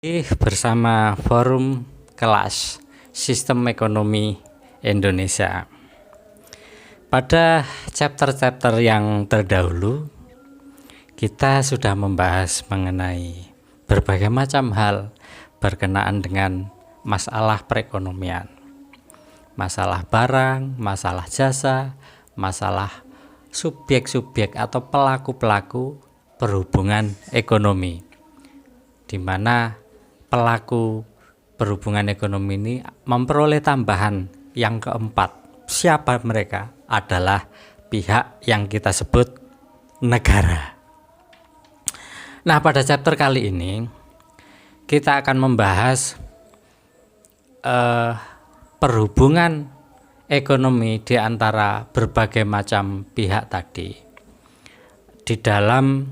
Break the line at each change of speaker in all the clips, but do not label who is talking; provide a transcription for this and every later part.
Bersama Forum Kelas Sistem Ekonomi Indonesia. Pada chapter-chapter yang terdahulu, kita sudah membahas mengenai berbagai macam hal berkenaan dengan masalah perekonomian, masalah barang, masalah jasa, masalah subjek-subjek atau pelaku-pelaku perhubungan ekonomi, di mana pelaku perhubungan ekonomi ini memperoleh tambahan yang keempat. Siapa mereka? Adalah pihak yang kita sebut negara. Nah, pada chapter kali ini kita akan membahas perhubungan ekonomi di antara berbagai macam pihak tadi di dalam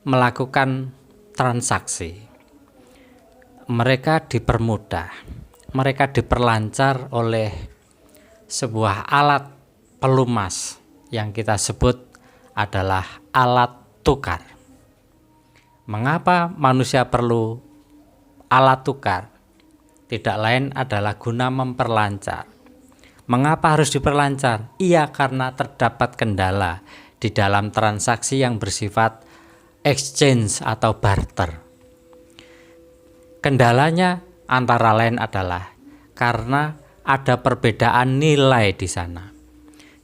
melakukan transaksi. Mereka dipermudah, mereka diperlancar oleh sebuah alat pelumas yang kita sebut adalah alat tukar. Mengapa manusia perlu alat tukar? Tidak lain adalah guna memperlancar. Mengapa harus diperlancar? Iya, karena terdapat kendala di dalam transaksi yang bersifat exchange atau barter. Kendalanya antara lain adalah karena ada perbedaan nilai di sana,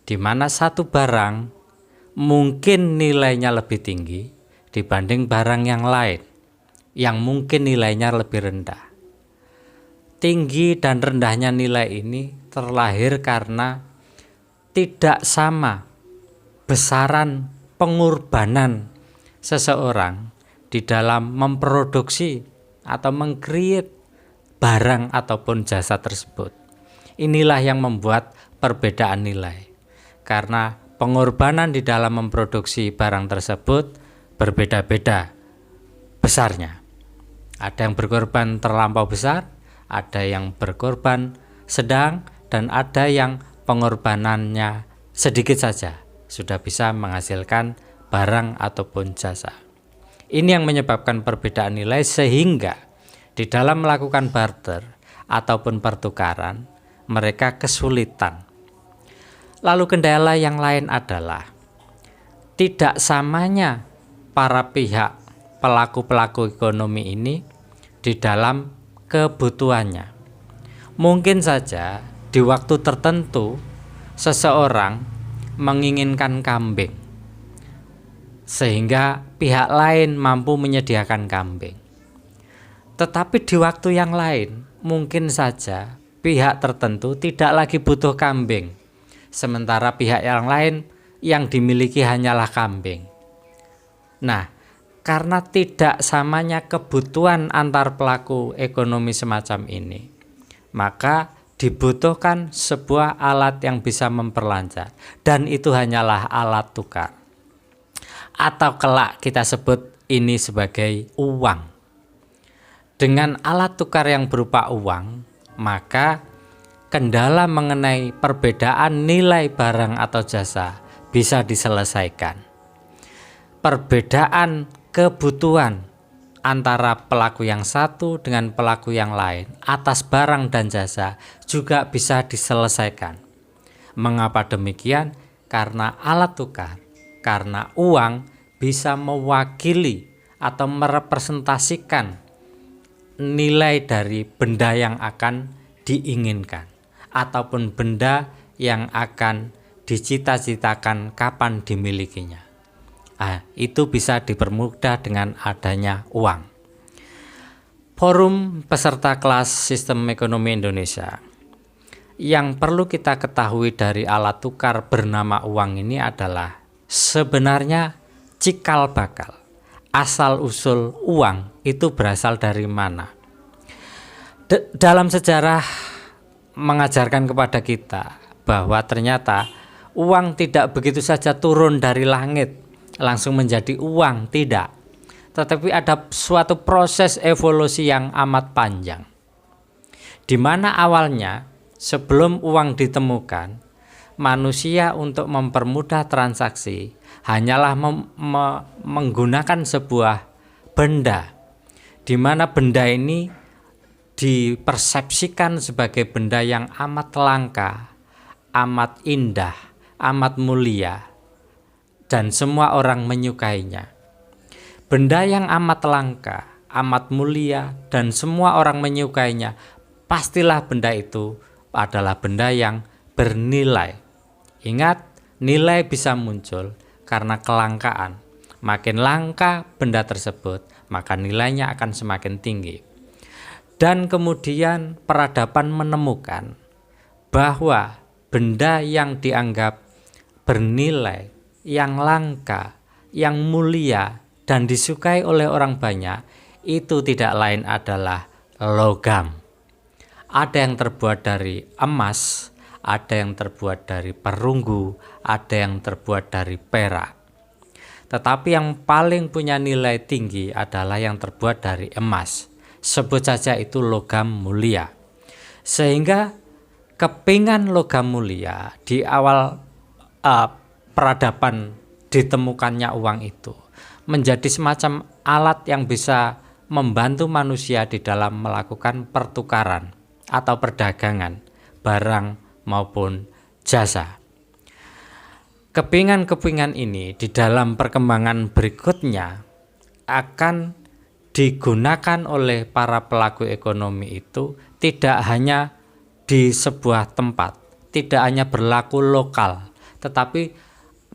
di mana satu barang mungkin nilainya lebih tinggi dibanding barang yang lain yang mungkin nilainya lebih rendah. Tinggi dan rendahnya nilai ini terlahir karena tidak sama besaran pengorbanan seseorang di dalam memproduksi atau meng-create barang ataupun jasa tersebut. Inilah yang membuat perbedaan nilai, karena pengorbanan di dalam memproduksi barang tersebut berbeda-beda besarnya. Ada yang berkorban terlampau besar, ada yang berkorban sedang, dan ada yang pengorbanannya sedikit saja sudah bisa menghasilkan barang ataupun jasa. Ini yang menyebabkan perbedaan nilai, sehingga di dalam melakukan barter ataupun pertukaran mereka kesulitan. Lalu kendala yang lain adalah tidak samanya para pihak pelaku-pelaku ekonomi ini di dalam kebutuhannya. Mungkin saja di waktu tertentu seseorang menginginkan kambing, sehingga pihak lain mampu menyediakan kambing. Tetapi di waktu yang lain, mungkin saja pihak tertentu tidak lagi butuh kambing, sementara pihak yang lain yang dimiliki hanyalah kambing. Nah, karena tidak samanya kebutuhan antar pelaku ekonomi semacam ini, maka dibutuhkan sebuah alat yang bisa memperlancar, dan itu hanyalah alat tukar. Atau kelak kita sebut ini sebagai uang. Dengan alat tukar yang berupa uang, maka kendala mengenai perbedaan nilai barang atau jasa bisa diselesaikan. Perbedaan kebutuhan antara pelaku yang satu dengan pelaku yang lain atas barang dan jasa juga bisa diselesaikan. Mengapa demikian? Karena alat tukar, karena uang bisa mewakili atau merepresentasikan nilai dari benda yang akan diinginkan ataupun benda yang akan dicita-citakan kapan dimilikinya. Itu bisa dipermudah dengan adanya uang. Forum peserta kelas Sistem Ekonomi Indonesia, yang perlu kita ketahui dari alat tukar bernama uang ini adalah sebenarnya cikal bakal, asal usul uang itu berasal dari mana. Dalam sejarah mengajarkan kepada kita bahwa ternyata uang tidak begitu saja turun dari langit langsung menjadi uang, tidak. Tetapi ada suatu proses evolusi yang amat panjang, di mana awalnya sebelum uang ditemukan, manusia untuk mempermudah transaksi hanyalah menggunakan sebuah benda di mana benda ini dipersepsikan sebagai benda yang amat langka, amat indah, amat mulia, dan semua orang menyukainya. Benda yang amat langka, amat mulia, dan semua orang menyukainya, pastilah benda itu adalah benda yang bernilai. Ingat, nilai bisa muncul karena kelangkaan. Makin langka benda tersebut, maka nilainya akan semakin tinggi. Dan kemudian peradaban menemukan bahwa benda yang dianggap bernilai, yang langka, yang mulia, dan disukai oleh orang banyak, itu tidak lain adalah logam. Ada yang terbuat dari emas, ada yang terbuat dari perunggu, ada yang terbuat dari perak. Tetapi yang paling punya nilai tinggi adalah yang terbuat dari emas. Sebut saja itu logam mulia. Sehingga kepingan logam mulia di awal peradaban ditemukannya uang itu menjadi semacam alat yang bisa membantu manusia di dalam melakukan pertukaran atau perdagangan barang maupun jasa. Kepingan-kepingan ini di dalam perkembangan berikutnya akan digunakan oleh para pelaku ekonomi itu tidak hanya di sebuah tempat, tidak hanya berlaku lokal, tetapi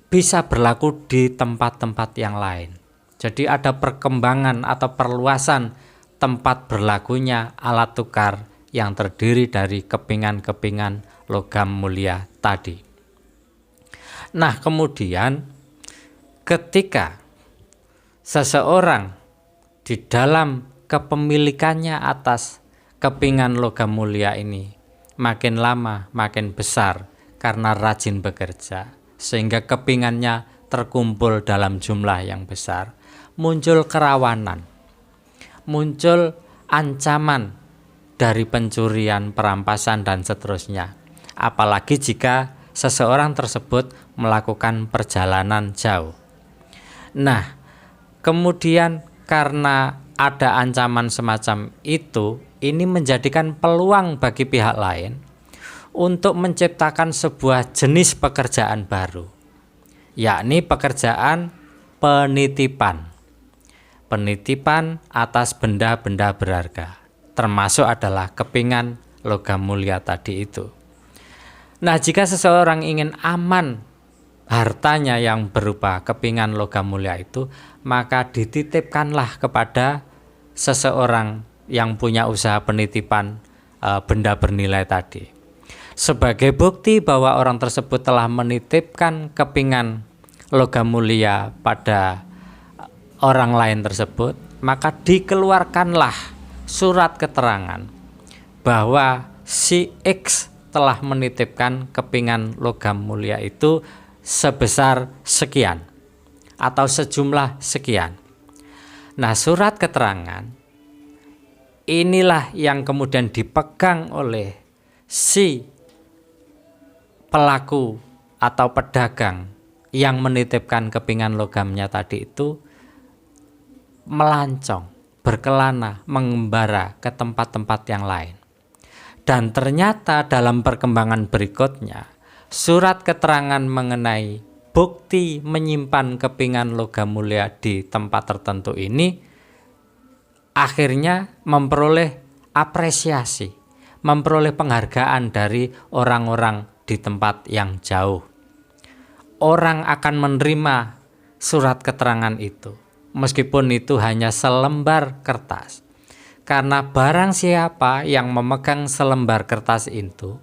bisa berlaku di tempat-tempat yang lain. Jadi ada perkembangan atau perluasan tempat berlakunya alat tukar yang terdiri dari kepingan-kepingan logam mulia tadi. Nah, kemudian ketika seseorang di dalam kepemilikannya atas kepingan logam mulia ini makin lama makin besar karena rajin bekerja, sehingga kepingannya terkumpul dalam jumlah yang besar, muncul kerawanan, muncul ancaman dari pencurian, perampasan, dan seterusnya. Apalagi jika seseorang tersebut melakukan perjalanan jauh. Nah, kemudian karena ada ancaman semacam itu, ini menjadikan peluang bagi pihak lain untuk menciptakan sebuah jenis pekerjaan baru, yakni pekerjaan penitipan. Penitipan atas benda-benda berharga, termasuk adalah kepingan logam mulia tadi itu. Nah, jika seseorang ingin aman hartanya yang berupa kepingan logam mulia itu, maka dititipkanlah kepada seseorang yang punya usaha penitipan benda bernilai tadi. Sebagai bukti bahwa orang tersebut telah menitipkan kepingan logam mulia pada orang lain tersebut, maka dikeluarkanlah surat keterangan bahwa si X telah menitipkan kepingan logam mulia itu sebesar sekian atau sejumlah sekian. Nah, surat keterangan inilah yang kemudian dipegang oleh si pelaku atau pedagang yang menitipkan kepingan logamnya tadi itu, melancong, berkelana, mengembara ke tempat-tempat yang lain. Dan ternyata dalam perkembangan berikutnya, surat keterangan mengenai bukti menyimpan kepingan logam mulia di tempat tertentu ini akhirnya memperoleh apresiasi, memperoleh penghargaan dari orang-orang di tempat yang jauh. Orang akan menerima surat keterangan itu, meskipun itu hanya selembar kertas. Karena barang siapa yang memegang selembar kertas itu,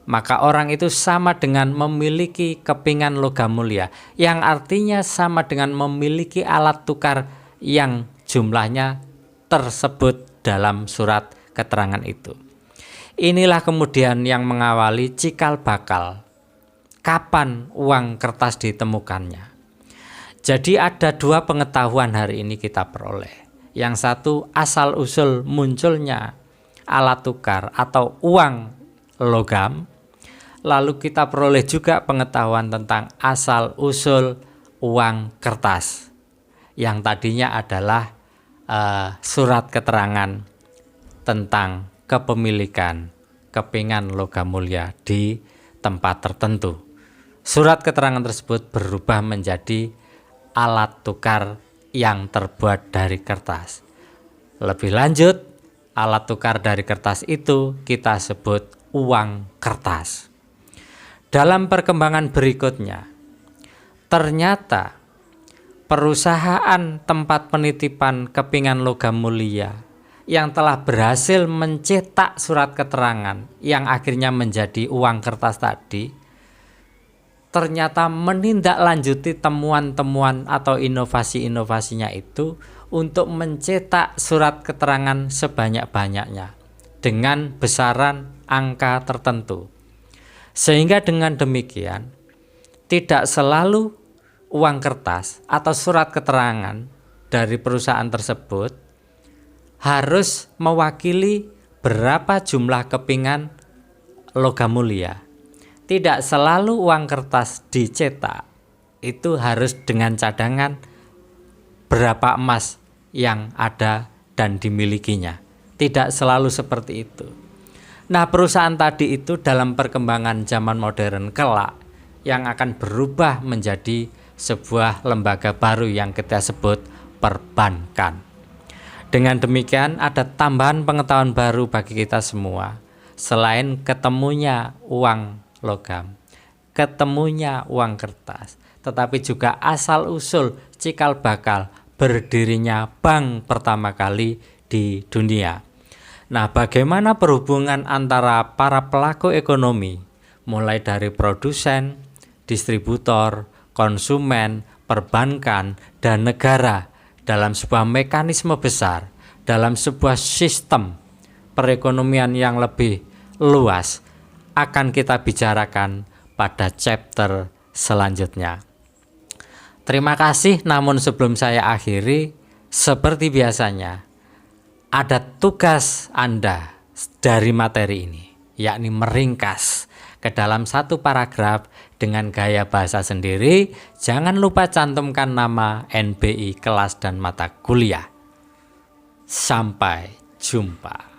maka orang itu sama dengan memiliki kepingan logam mulia, yang artinya sama dengan memiliki alat tukar yang jumlahnya tersebut dalam surat keterangan itu. Inilah kemudian yang mengawali cikal bakal kapan uang kertas ditemukannya. Jadi ada dua pengetahuan hari ini kita peroleh. Yang satu, asal usul munculnya alat tukar atau uang logam. Lalu kita peroleh juga pengetahuan tentang asal usul uang kertas, yang tadinya adalah surat keterangan tentang kepemilikan kepingan logam mulia di tempat tertentu. Surat keterangan tersebut berubah menjadi alat tukar yang terbuat dari kertas. Lebih lanjut, alat tukar dari kertas itu kita sebut uang kertas. Dalam perkembangan berikutnya, ternyata perusahaan tempat penitipan kepingan logam mulia yang telah berhasil mencetak surat keterangan yang akhirnya menjadi uang kertas tadi, ternyata menindaklanjuti temuan-temuan atau inovasi-inovasinya itu untuk mencetak surat keterangan sebanyak-banyaknya dengan besaran angka tertentu. Sehingga dengan demikian tidak selalu uang kertas atau surat keterangan dari perusahaan tersebut harus mewakili berapa jumlah kepingan logam mulia. Tidak selalu uang kertas dicetak itu harus dengan cadangan berapa emas yang ada dan dimilikinya. Tidak selalu seperti itu. Nah, perusahaan tadi itu dalam perkembangan zaman modern kelak yang akan berubah menjadi sebuah lembaga baru yang kita sebut perbankan. Dengan demikian ada tambahan pengetahuan baru bagi kita semua. Selain ketemunya uang logam, ketemunya uang kertas, tetapi juga asal-usul cikal bakal berdirinya bank pertama kali di dunia. Nah, bagaimana perhubungan antara para pelaku ekonomi, mulai dari produsen, distributor, konsumen, perbankan, dan negara dalam sebuah mekanisme besar, dalam sebuah sistem perekonomian yang lebih luas, akan kita bicarakan pada chapter selanjutnya. Terima kasih, namun sebelum saya akhiri, seperti biasanya, ada tugas Anda dari materi ini, yakni meringkas ke dalam satu paragraf dengan gaya bahasa sendiri. Jangan lupa cantumkan nama NBI, kelas dan mata kuliah. Sampai jumpa.